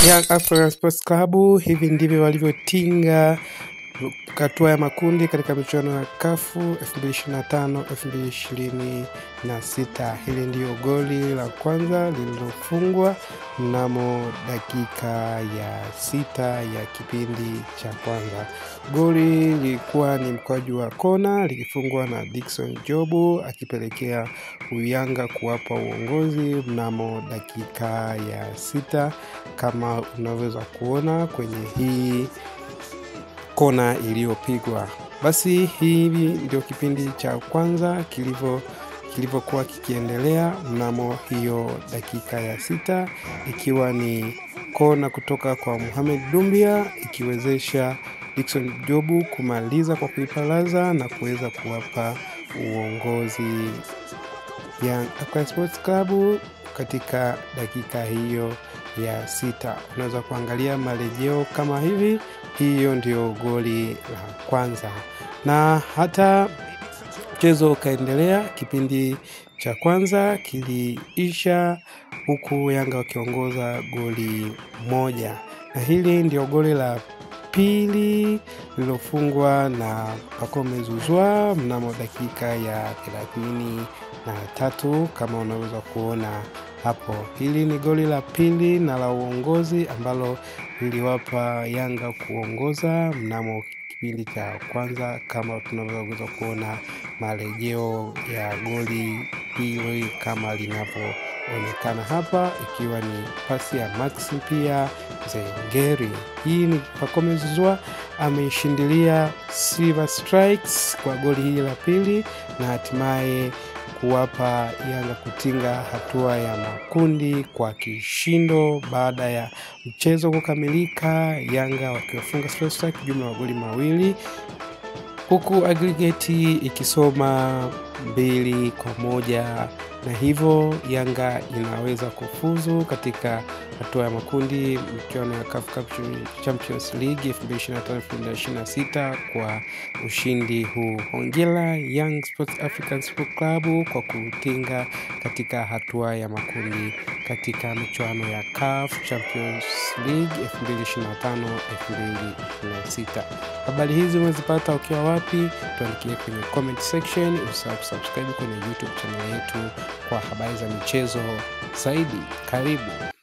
Young African Sports Club hivi ndivyo walivyotinga hatua ya makundi katika michuano ya CAF 2025-2026. Hili ndio goli la kwanza lililofungwa mnamo dakika ya 6 ya kipindi cha kwanza. Goli lilikuwa ni mkwaju wa kona likifungwa na Dickson Jobu akipelekea Yanga kuwapa uongozi mnamo dakika ya 6 kama unaweza kuona kwenye hii kona iliyopigwa. Basi hivi ndio kipindi cha kwanza kilivyokuwa kikiendelea mnamo hiyo dakika ya 6, ikiwa ni kona kutoka kwa Mohamed Dumbia ikiwezesha Dickson Jobu kumaliza kwa kuipalaza na kuweza kuwapa uongozi Young African Sports Club katika dakika hiyo ya 6. Unaweza kuangalia marejeo kama hivi. Hiyo ndio goli la kwanza, na hata mchezo ukaendelea. Kipindi cha kwanza kiliisha huku Yanga wakiongoza goli 1, na hili ndio goli la pili lilofungwa na Pacome Zouzoua mnamo dakika ya 33 kama unaweza kuona hapo. Hili ni goli la pili na la uongozi ambalo liliwapa Yanga kuongoza mnamo kipindi cha kwanza, kama tunaweza kuona marejeo ya goli hili kama linavyoonekana hapa, ikiwa ni pasi ya Maxi pia Zengeri. Hii ni Pacome Zouzoua ameshindilia Silver Strikes kwa goli hili la pili na hatimaye kuwapa Yanga kutinga hatua ya makundi kwa kishindo. Baada ya mchezo kukamilika, Yanga wakiwafunga Silver Strike jumla ya goli 2, huku aggregate ikisoma 2-1, na hivyo Yanga inaweza kufuzu katika hatua ya makundi michuano ya CAF Champions League 2025-2026 kwa ushindi huu. Hongera Young African Sports Club kwa kutinga katika hatua ya makundi katika michuano ya CAF Champions League 2025-2026. Habari hizi unazipata ukiwa wapi? Tuandikie kwenye comment section. Usisahau subscribe kwenye YouTube channel yetu kwa habari za michezo zaidi. Karibu.